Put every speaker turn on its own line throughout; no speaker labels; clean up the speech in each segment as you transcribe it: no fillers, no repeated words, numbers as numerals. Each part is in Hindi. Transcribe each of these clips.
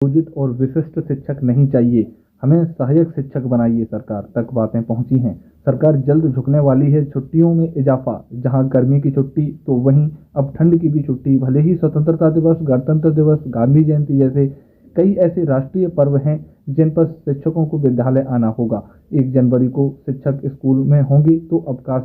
नियोजित और विशिष्ट शिक्षक नहीं चाहिए, हमें सहायक शिक्षक बनाइए सरकार तक बातें पहुंची हैं। सरकार जल्द झुकने वाली है। छुट्टियों में इजाफा, जहां गर्मी की छुट्टी तो वहीं अब ठंड की भी छुट्टी। भले ही स्वतंत्रता दिवस, गणतंत्र दिवस, गांधी जयंती जैसे कई ऐसे राष्ट्रीय पर्व हैं जिन पर शिक्षकों को विद्यालय आना होगा। 1 जनवरी को शिक्षक स्कूल में होंगे तो अवकाश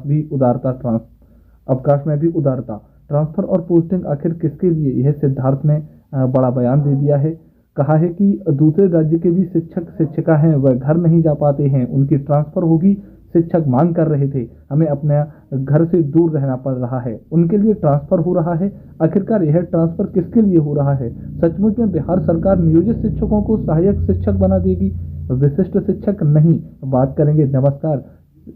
में भी उदारता। ट्रांसफर और पोस्टिंग आखिर किसके लिए, यह सिद्धार्थ ने बड़ा बयान दे दिया है। कहा है कि दूसरे राज्य के भी शिक्षक शिक्षिका हैं, वह घर नहीं जा पाते हैं, उनकी ट्रांसफर होगी। शिक्षक मांग कर रहे थे, हमें अपने घर से दूर रहना पड़ रहा है, उनके लिए ट्रांसफर हो रहा है। आखिरकार यह ट्रांसफर किसके लिए हो रहा है? सचमुच में बिहार सरकार नियोजित शिक्षकों को सहायक शिक्षक बना देगी, विशिष्ट शिक्षक नहीं? बात करेंगे। नमस्कार।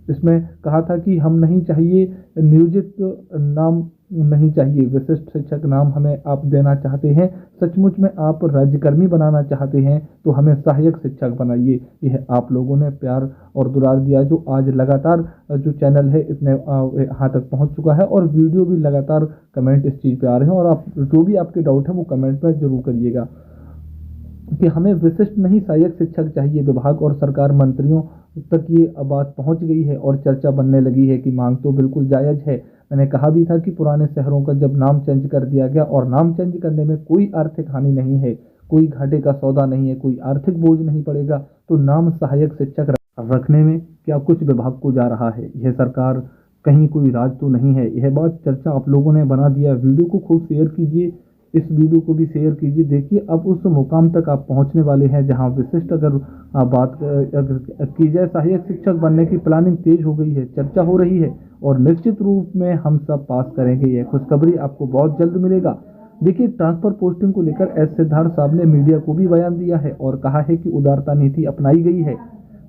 इसमें कहा था कि हम नहीं चाहिए नियोजित नाम, नहीं चाहिए विशिष्ट शिक्षक नाम हमें आप देना चाहते हैं, सचमुच में आप राज्यकर्मी बनाना चाहते हैं तो हमें सहायक शिक्षक बनाइए। यह आप लोगों ने प्यार और दुलार दिया, जो आज लगातार जो चैनल है इतने यहाँ तक पहुँच चुका है और वीडियो भी लगातार कमेंट इस चीज़ पे आ रहे हैं। और आप जो भी आपके डाउट है वो कमेंट पर जरूर करिएगा कि हमें विशिष्ट नहीं सहायक शिक्षक चाहिए। विभाग और सरकार मंत्रियों तक ये बात पहुंच गई है और चर्चा बनने लगी है कि मांग तो बिल्कुल जायज़ है। मैंने कहा भी था कि पुराने शहरों का जब नाम चेंज कर दिया गया, और नाम चेंज करने में कोई आर्थिक हानि नहीं है, कोई घाटे का सौदा नहीं है, कोई आर्थिक बोझ नहीं पड़ेगा, तो नाम सहायक शिक्षक रखने में क्या कुछ विभाग को जा रहा है? यह सरकार कहीं कोई राज तो नहीं है। यह बात चर्चा आप लोगों ने बना दिया। वीडियो को खूब शेयर कीजिए, इस वीडियो को भी शेयर कीजिए। देखिए अब उस मुकाम तक आप पहुंचने वाले हैं जहां विशिष्ट अगर बात अगर की जाए, सहायक शिक्षक बनने की प्लानिंग तेज हो गई है, चर्चा हो रही है और निश्चित रूप में हम सब पास करेंगे। यह खुशखबरी आपको बहुत जल्द मिलेगा। देखिए ट्रांसफर पोस्टिंग को लेकर एस सिद्धार्थ साहब ने मीडिया को भी बयान दिया है और कहा है कि उदारता नीति अपनाई गई है,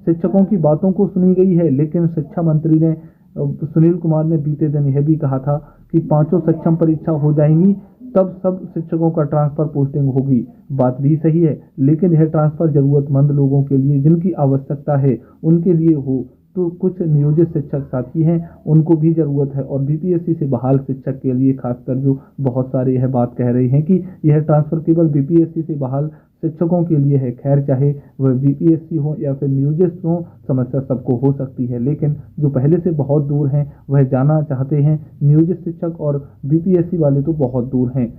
शिक्षकों की बातों को सुनी गई है। लेकिन शिक्षा मंत्री ने सुनील कुमार ने बीते दिन यह भी कहा था कि 5 सक्षम परीक्षा हो जाएंगी तब सब शिक्षकों का ट्रांसफर पोस्टिंग होगी। बात भी सही है, लेकिन यह ट्रांसफर जरूरतमंद लोगों के लिए, जिनकी आवश्यकता है उनके लिए हो। तो कुछ नियोजित शिक्षक साथी हैं, उनको भी ज़रूरत है। और बीपीएससी से बहाल शिक्षक के लिए खासकर जो बहुत सारे यह बात कह रहे हैं कि यह ट्रांसफ़र केवल बीपीएससी से बहाल शिक्षकों के लिए है। खैर, चाहे वह बीपीएससी हो या फिर नियोजित हो, समस्या सबको हो सकती है। लेकिन जो पहले से बहुत दूर हैं वह जाना चाहते हैं नियोजित शिक्षक, और बीपीएससी वाले तो बहुत दूर हैं।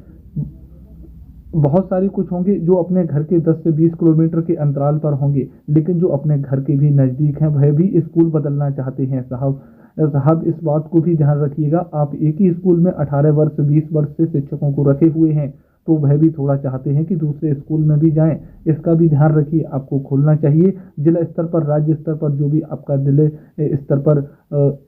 बहुत सारे कुछ होंगे जो अपने घर के 10 से 20 किलोमीटर के अंतराल पर होंगे, लेकिन जो अपने घर के भी नज़दीक हैं वह भी स्कूल बदलना चाहते हैं। साहब इस बात को भी ध्यान रखिएगा, आप एक ही स्कूल में 18 वर्ष 20 वर्ष से शिक्षकों को रखे हुए हैं, तो वह भी थोड़ा चाहते हैं कि दूसरे स्कूल में भी जाएं। इसका भी ध्यान रखिए। आपको खोलना चाहिए जिला स्तर पर, राज्य स्तर पर, जो भी आपका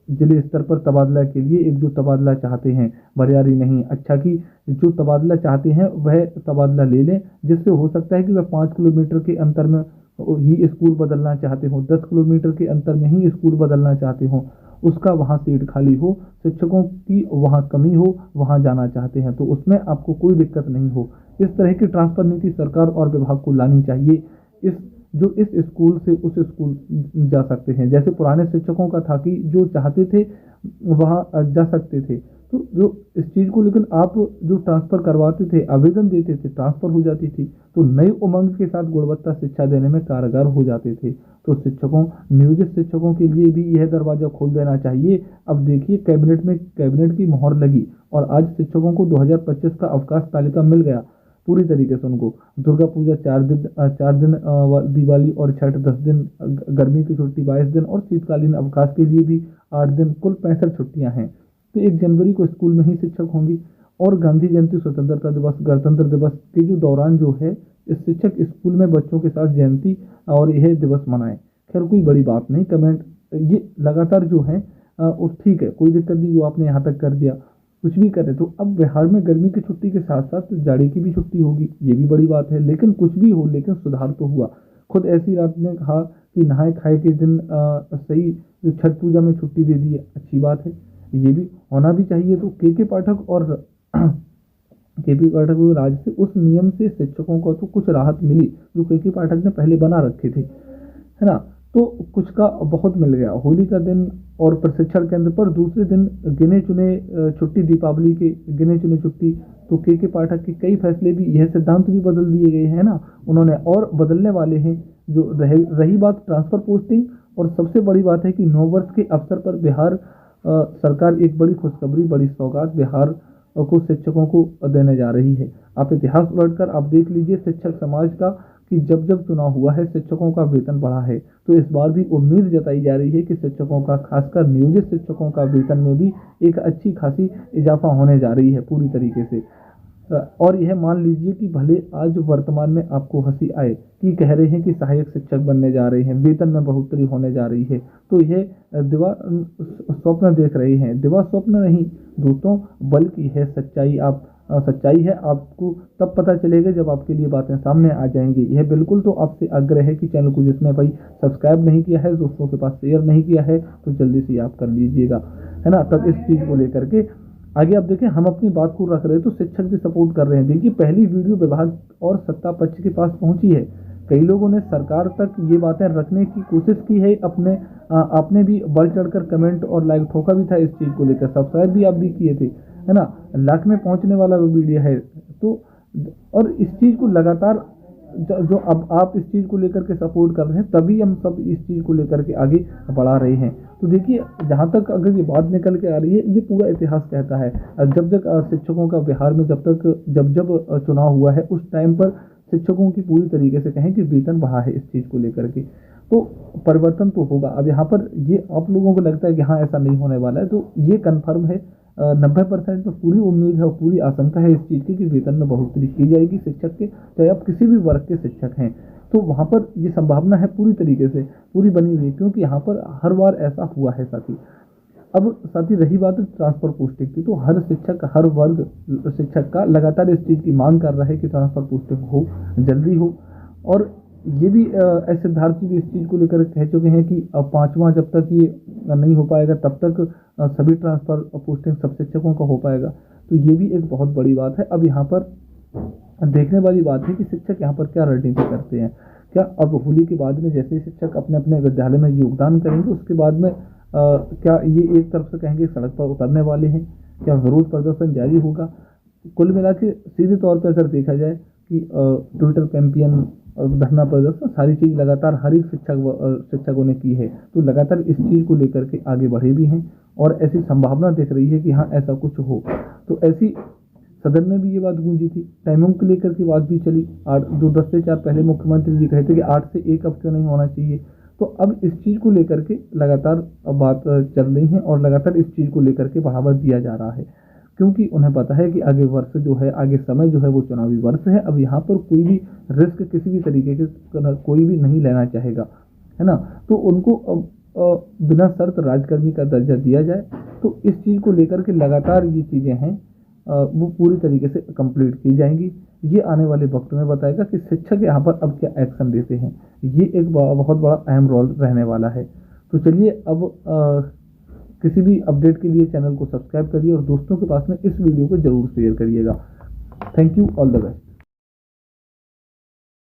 जिले स्तर पर तबादला के लिए एक जो तबादला चाहते हैं, बरियारी नहीं, अच्छा कि जो तबादला चाहते हैं वह तबादला ले लें, जिससे हो सकता है कि वह 5 किलोमीटर के अंतर में ही स्कूल बदलना चाहते हो, 10 किलोमीटर के अंतर में ही स्कूल बदलना चाहते हो, उसका वहाँ सीट खाली हो, शिक्षकों की वहाँ कमी हो, वहाँ जाना चाहते हैं, तो उसमें आपको कोई दिक्कत नहीं हो। इस तरह की ट्रांसफ़र नीति सरकार और विभाग को लानी चाहिए। इस स्कूल से उस स्कूल जा सकते हैं, जैसे पुराने शिक्षकों का था कि जो चाहते थे वहाँ जा सकते थे। तो जो इस चीज़ को, लेकिन आप जो ट्रांसफ़र करवाते थे, आवेदन देते थे, ट्रांसफ़र हो जाती थी, तो नई उमंग के साथ गुणवत्ता शिक्षा देने में कारगर हो जाते थे। तो नियोजित शिक्षकों के लिए भी यह दरवाज़ा खोल देना चाहिए। अब देखिए कैबिनेट की मोहर लगी और आज शिक्षकों को 2025 का अवकाश तालिका मिल गया पूरी तरीके से। उनको दुर्गा पूजा 4 दिन, दिवाली और छठ 10 दिन, गर्मी की छुट्टी 22 दिन और शीतकालीन अवकाश के लिए भी 8 दिन, कुल 65 छुट्टियाँ हैं। तो 1 जनवरी को स्कूल में ही शिक्षक होंगी और गांधी जयंती, स्वतंत्रता दिवस, गणतंत्र दिवस के जो दौरान जो है इस शिक्षक स्कूल में बच्चों के साथ जयंती और यह दिवस मनाएं। खैर कोई बड़ी बात नहीं, कमेंट ये लगातार जो है ठीक है, कोई दिक्कत नहीं जो आपने यहाँ तक कर दिया, कुछ भी करे। तो अब बिहार में गर्मी की छुट्टी के साथ साथ जाड़े की भी छुट्टी होगी, ये भी बड़ी बात है। लेकिन कुछ भी हो, लेकिन सुधार तो हुआ। खुद ऐसी रात ने कहा कि नहाए खाए के दिन सही जो छठ पूजा में छुट्टी दे दी है, अच्छी बात है, ये भी होना भी चाहिए। तो के पाठक और राज से उस नियम से शिक्षकों को तो कुछ राहत मिली जो के पाठक ने पहले बना रखे थे, है ना। तो कुछ का बहुत मिल गया। होली का दिन और प्रशिक्षण केंद्र पर दूसरे दिन गिने चुने छुट्टी, दीपावली के गिने चुने छुट्टी, तो के पाठक के कई फैसले भी, यह सिद्धांत भी बदल दिए गए हैं ना उन्होंने, और बदलने वाले हैं। जो रही बात ट्रांसफ़र पोस्टिंग, और सबसे बड़ी बात है कि नववर्ष के अवसर पर बिहार सरकार एक बड़ी खुशखबरी, बड़ी सौगात बिहार को शिक्षकों को देने जा रही है। आप इतिहास उलटकर आप देख लीजिए शिक्षक समाज का, कि जब जब चुनाव हुआ है शिक्षकों का वेतन बढ़ा है। तो इस बार भी उम्मीद जताई जा रही है कि शिक्षकों का, खासकर नियोजित शिक्षकों का वेतन में भी एक अच्छी खासी इजाफा होने जा रही है पूरी तरीके से। और यह मान लीजिए कि भले आज वर्तमान में आपको हंसी आए कि कह रहे हैं कि सहायक शिक्षक बनने जा रहे हैं, वेतन में बढ़ोतरी होने जा रही है, तो यह दिवा स्वप्न देख रहे हैं। दिवा स्वप्न नहीं दोस्तों, बल्कि है सच्चाई। सच्चाई है, आपको तब पता चलेगा जब आपके लिए बातें सामने आ जाएंगी। यह बिल्कुल तो आपसे आग्रह है कि चैनल को जिसने भाई सब्सक्राइब नहीं किया है, दोस्तों के पास शेयर नहीं किया है, तो जल्दी से आप कर लीजिएगा, है ना। तब इस चीज़ को लेकर के आगे आप देखें, हम अपनी बात को रख रहे हैं तो शिक्षक भी सपोर्ट कर रहे हैं। देखिए, पहली वीडियो विभाग और सत्ता पक्ष के पास पहुंची है। कई लोगों ने सरकार तक ये बातें रखने की कोशिश की है। आपने भी बढ़ चढ़कर कमेंट और लाइक ठोका भी था इस चीज़ को लेकर, सब्सक्राइब भी आप भी किए थे, है ना। लाख में पहुंचने वाला वो वीडियो है। तो और इस चीज़ को लगातार जो अब आप इस चीज़ को लेकर के सपोर्ट कर रहे हैं, तभी हम सब इस चीज़ को लेकर के आगे बढ़ा रहे हैं। तो देखिए, जहाँ तक अगर ये बात निकल के आ रही है, ये पूरा इतिहास कहता है। जब तक शिक्षकों का बिहार में जब चुनाव हुआ है, उस टाइम पर शिक्षकों की पूरी तरीके से कहें कि वेतन बढ़ा है इस चीज़ को लेकर के, तो परिवर्तन तो होगा। अब यहाँ पर ये आप लोगों को लगता है कि हाँ ऐसा नहीं होने वाला है, तो ये कन्फर्म है। 90% में पूरी उम्मीद है और पूरी आशंका है इस चीज़ की कि वेतन में बढ़ोतरी की जाएगी शिक्षक के, चाहे आप किसी भी वर्ग के शिक्षक हैं। तो वहाँ पर ये संभावना है पूरी तरीके से पूरी बनी हुई है, क्योंकि यहाँ पर हर बार ऐसा हुआ है साथी। अब साथी रही बात ट्रांसफ़र पोस्टिंग की, तो हर शिक्षक, हर वर्ग शिक्षक का लगातार इस चीज़ की मांग कर रहा है कि ट्रांसफ़र पोस्टिंग हो, जल्दी हो। और ये भी सिद्धार्थ जी भी इस चीज़ को लेकर कह चुके हैं कि अब 5वां जब तक ये नहीं हो पाएगा, तब तक सभी ट्रांसफ़र पोस्टिंग सब शिक्षकों का हो पाएगा। तो ये भी एक बहुत बड़ी बात है। अब यहाँ पर देखने वाली बात है कि शिक्षक यहाँ पर क्या रणनीति करते हैं। क्या अब होली के बाद में जैसे शिक्षक अपने अपने विद्यालय में योगदान करेंगे, उसके बाद में क्या ये एक तरफ से कहेंगे सड़क पर उतरने वाले हैं, क्या विरोध प्रदर्शन जारी होगा। कुल मिला के सीधे तौर पर अगर देखा जाए कि ट्विटर कैंपेन, धरना प्रदर्शन, सारी चीज़ लगातार हर एक शिक्षकों ने की है। तो लगातार इस चीज़ को लेकर के आगे बढ़े भी हैं और ऐसी संभावना दिख रही है कि हाँ ऐसा कुछ हो। तो ऐसी सदन में भी ये बात गूंजी थी, टाइमिंग को लेकर के बात भी चली। 10 से 4 पहले मुख्यमंत्री जी कहते कि 8 से 1 अब क्यों नहीं होना चाहिए। तो अब इस चीज़ को लेकर के लगातार बात चल रही है और लगातार इस चीज़ को लेकर के बढ़ावा दिया जा रहा है, क्योंकि उन्हें पता है कि आगे वर्ष जो है, आगे समय जो है वो चुनावी वर्ष है। अब यहाँ पर कोई भी रिस्क किसी भी तरीके के कोई भी नहीं लेना चाहेगा, है ना। तो उनको बिना शर्त राजकर्मी का दर्जा दिया जाए। तो इस चीज़ को लेकर के लगातार ये चीज़ें हैं वो पूरी तरीके से कंप्लीट की जाएंगी। ये आने वाले वक्त में बताएगा कि शिक्षक यहाँ पर अब क्या एक्शन लेते हैं। ये एक बहुत बड़ा अहम रोल रहने वाला है। तो चलिए अब किसी भी अपडेट के लिए चैनल को सब्सक्राइब करिए और दोस्तों के पास में इस वीडियो को जरूर शेयर करिएगा। Thank you, all the best.